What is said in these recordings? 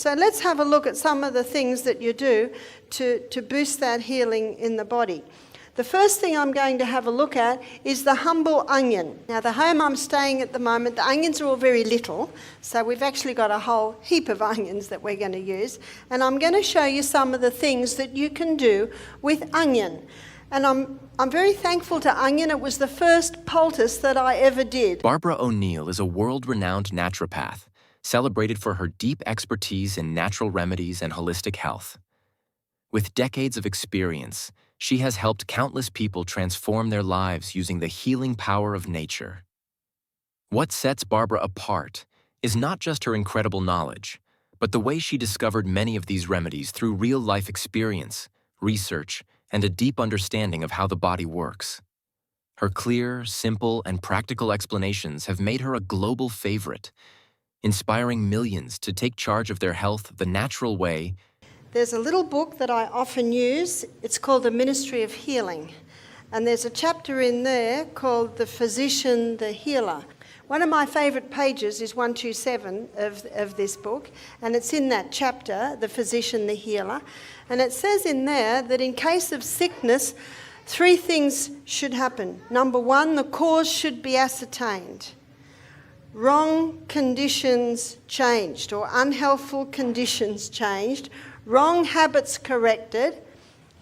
So let's have a look at some of the things that you do to boost that healing in the body. The first thing I'm going to have a look at is the humble onion. Now, the home I'm staying at the moment, the onions are all very little, so we've actually got a whole heap of onions that we're going to use. And I'm going to show you some of the things that you can do with onion. And I'm very thankful to onion. It was the first poultice that I ever did. Barbara O'Neill is a world-renowned naturopath, celebrated for her deep expertise in natural remedies and holistic health. With decades of experience, she has helped countless people transform their lives using the healing power of nature. What sets Barbara apart is not just her incredible knowledge, but the way she discovered many of these remedies through real-life experience, research, and a deep understanding of how the body works. Her clear, simple, and practical explanations have made her a global favorite, inspiring millions to take charge of their health the natural way. There's a little book that I often use. It's called The Ministry of Healing. And there's a chapter in there called The Physician, the Healer. One of my favourite pages is 127 of this book, and it's in that chapter, The Physician, the Healer. And it says in there that in case of sickness, 3 things should happen. Number 1, the cause should be ascertained. Wrong conditions changed, or unhealthful conditions changed. Wrong habits corrected.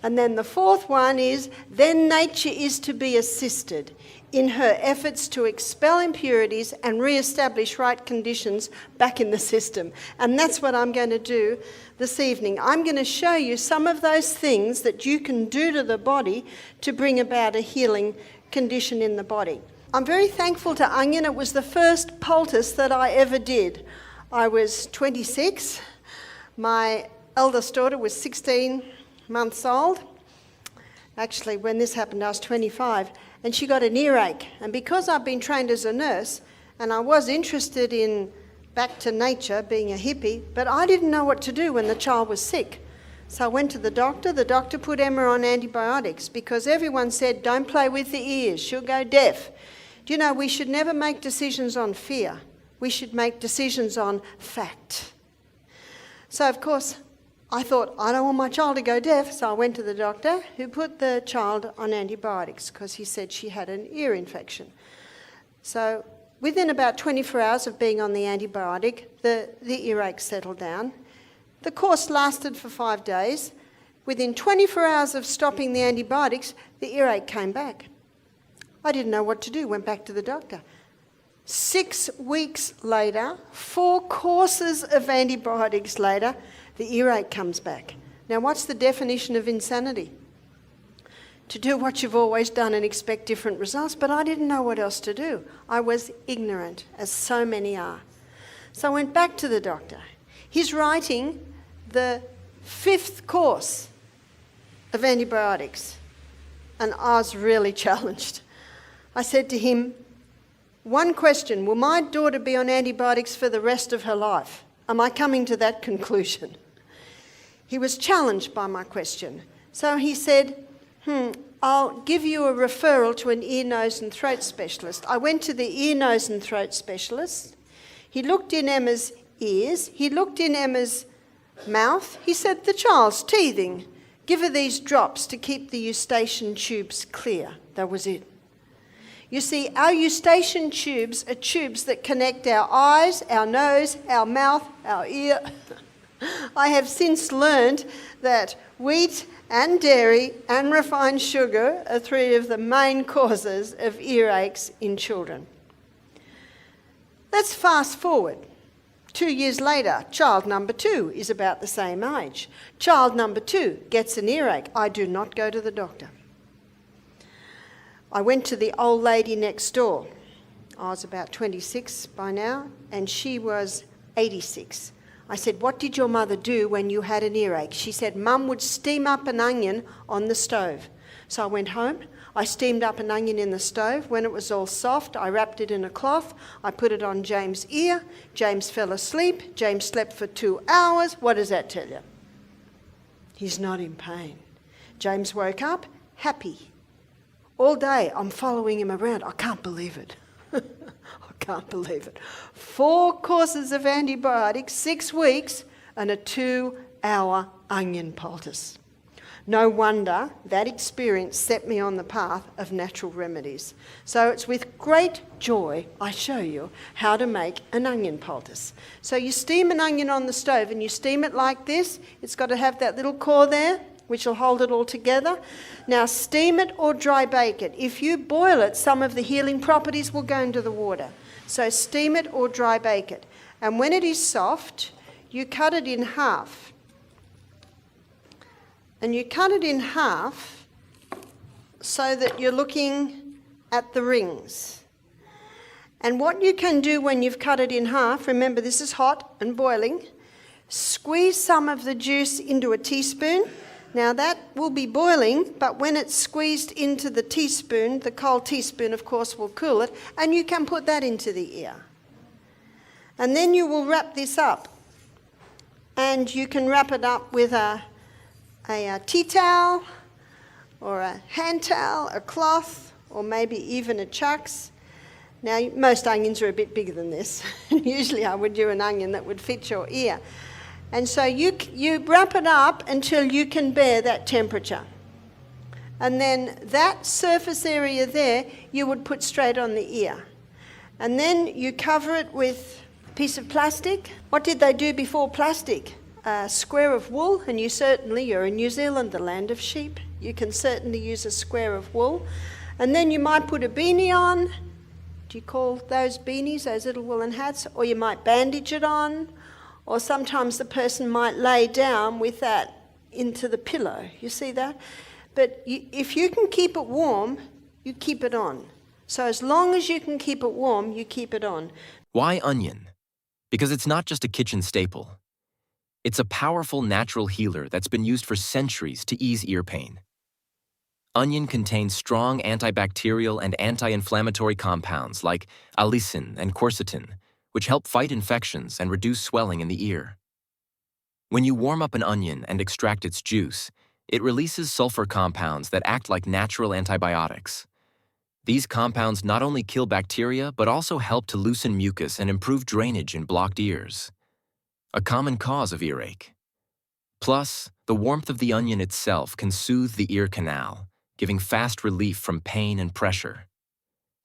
And then the 4th one is, then nature is to be assisted in her efforts to expel impurities and re-establish right conditions back in the system. And that's what I'm going to do this evening. I'm going to show you some of those things that you can do to the body to bring about a healing condition in the body. I'm very thankful to onion. It was the first poultice that I ever did. I was 26. My eldest daughter was 16 months old. Actually, when this happened, I was 25. And she got an earache. And because I've been trained as a nurse, and I was interested in back to nature, being a hippie, but I didn't know what to do when the child was sick. So I went to the doctor. The doctor put Emma on antibiotics because everyone said, don't play with the ears, she'll go deaf. Do you know, we should never make decisions on fear. We should make decisions on fact. So, of course, I thought, I don't want my child to go deaf, so I went to the doctor who put the child on antibiotics because he said she had an ear infection. So within about 24 hours of being on the antibiotic, the earache settled down. The course lasted for 5 days. Within 24 hours of stopping the antibiotics, the earache came back. I didn't know what to do, went back to the doctor. 6 weeks later, 4 courses of antibiotics later, the earache comes back. Now, what's the definition of insanity? To do what you've always done and expect different results, but I didn't know what else to do. I was ignorant, as so many are. So I went back to the doctor. He's writing the 5th course of antibiotics, and I was really challenged. I said to him, one question, will my daughter be on antibiotics for the rest of her life? Am I coming to that conclusion? He was challenged by my question. So he said, I'll give you a referral to an ear, nose and throat specialist. I went to the ear, nose and throat specialist. He looked in Emma's ears. He looked in Emma's mouth. He said, the child's teething. Give her these drops to keep the eustachian tubes clear. That was it. You see, our eustachian tubes are tubes that connect our eyes, our nose, our mouth, our ear. I have since learned that wheat and dairy and refined sugar are 3 of the main causes of earaches in children. Let's fast forward. 2 years later, child number 2 is about the same age. Child number 2 gets an earache. I do not go to the doctor. I went to the old lady next door. I was about 26 by now, and she was 86. I said, what did your mother do when you had an earache? She said, Mum would steam up an onion on the stove. So I went home, I steamed up an onion in the stove. When it was all soft, I wrapped it in a cloth. I put it on James' ear. James fell asleep. James slept for 2 hours. What does that tell you? He's not in pain. James woke up happy. All day, I'm following him around. I can't believe it. I can't believe it. 4 courses of antibiotics, 6 weeks, and a 2-hour onion poultice. No wonder that experience set me on the path of natural remedies. So it's with great joy I show you how to make an onion poultice. So you steam an onion on the stove and you steam it like this. It's got to have that little core there, which will hold it all together. Now steam it or dry bake it. If you boil it, some of the healing properties will go into the water. So steam it or dry bake it. And when it is soft, you cut it in half. And you cut it in half so that you're looking at the rings. And what you can do when you've cut it in half, remember this is hot and boiling, squeeze some of the juice into a teaspoon. Now that will be boiling, but when it's squeezed into the teaspoon, the cold teaspoon of course will cool it, and you can put that into the ear. And then you will wrap this up. And you can wrap it up with a tea towel, or a hand towel, a cloth, or maybe even a chucks. Now, most onions are a bit bigger than this. Usually I would do an onion that would fit your ear. And so you wrap it up until you can bear that temperature. And then that surface area there, you would put straight on the ear. And then you cover it with a piece of plastic. What did they do before plastic? A square of wool, and you're in New Zealand, the land of sheep. You can certainly use a square of wool. And then you might put a beanie on. Do you call those beanies, those little woolen hats? Or you might bandage it on. Or sometimes the person might lay down with that into the pillow. You see that? But if you can keep it warm, you keep it on. So as long as you can keep it warm, you keep it on. Why onion? Because it's not just a kitchen staple. It's a powerful natural healer that's been used for centuries to ease ear pain. Onion contains strong antibacterial and anti-inflammatory compounds like allicin and quercetin, which help fight infections and reduce swelling in the ear. When you warm up an onion and extract its juice, it releases sulfur compounds that act like natural antibiotics. These compounds not only kill bacteria, but also help to loosen mucus and improve drainage in blocked ears, a common cause of earache. Plus, the warmth of the onion itself can soothe the ear canal, giving fast relief from pain and pressure.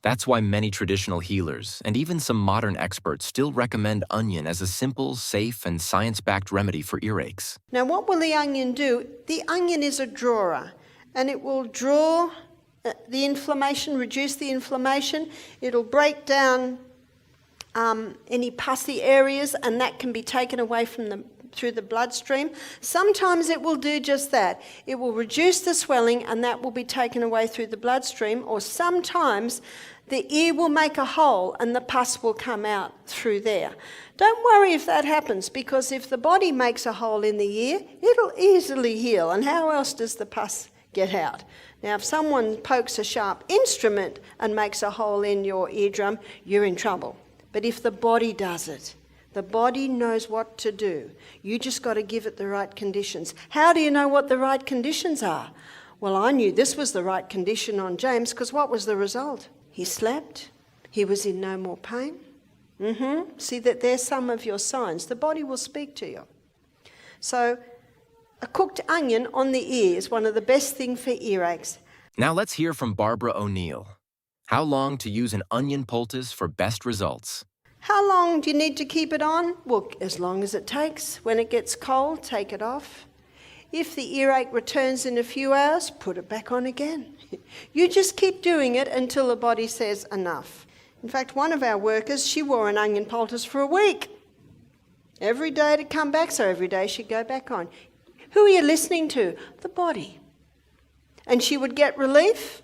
That's why many traditional healers, and even some modern experts, still recommend onion as a simple, safe, and science-backed remedy for earaches. Now, what will the onion do? The onion is a drawer, and it will draw the inflammation, reduce the inflammation. It'll break down any pussy areas, and that can be taken away from through the bloodstream. Sometimes it will do just that. It will reduce the swelling, and that will be taken away through the bloodstream, or sometimes the ear will make a hole and the pus will come out through there. Don't worry if that happens, because if the body makes a hole in the ear, it'll easily heal. And how else does the pus get out? Now, if someone pokes a sharp instrument and makes a hole in your eardrum, you're in trouble. But if the body does it, the body knows what to do. You just got to give it the right conditions. How do you know what the right conditions are? Well, I knew this was the right condition on James, because what was the result? He slept. He was in no more pain. See that there's some of your signs. The body will speak to you. So a cooked onion on the ear is one of the best things for earaches. Now let's hear from Barbara O'Neill. How long to use an onion poultice for best results? How long do you need to keep it on? Well, as long as it takes. When it gets cold, take it off. If the earache returns in a few hours, put it back on again. You just keep doing it until the body says enough. In fact, one of our workers, she wore an onion poultice for a week. Every day to come back, so every day she'd go back on. Who are you listening to? The body. And she would get relief.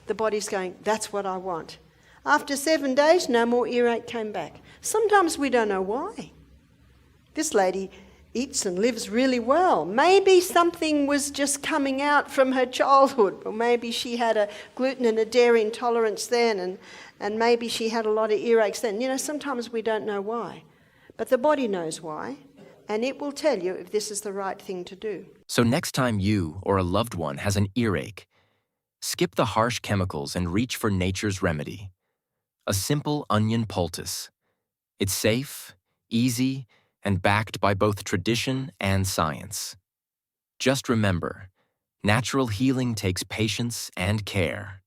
The body's going, that's what I want. After 7 days, no more earache came back. Sometimes we don't know why. This lady eats and lives really well. Maybe something was just coming out from her childhood, or maybe she had a gluten and a dairy intolerance then, and maybe she had a lot of earaches then. You know, sometimes we don't know why. But the body knows why, and it will tell you if this is the right thing to do. So next time you or a loved one has an earache, skip the harsh chemicals and reach for nature's remedy. A simple onion poultice. It's safe, easy, and backed by both tradition and science. Just remember, natural healing takes patience and care.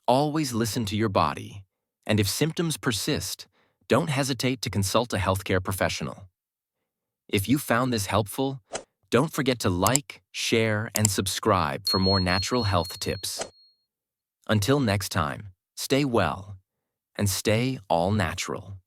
Always listen to your body, and if symptoms persist, don't hesitate to consult a healthcare professional. If you found this helpful, don't forget to like, share, and subscribe for more natural health tips. Until next time, stay well and stay all natural.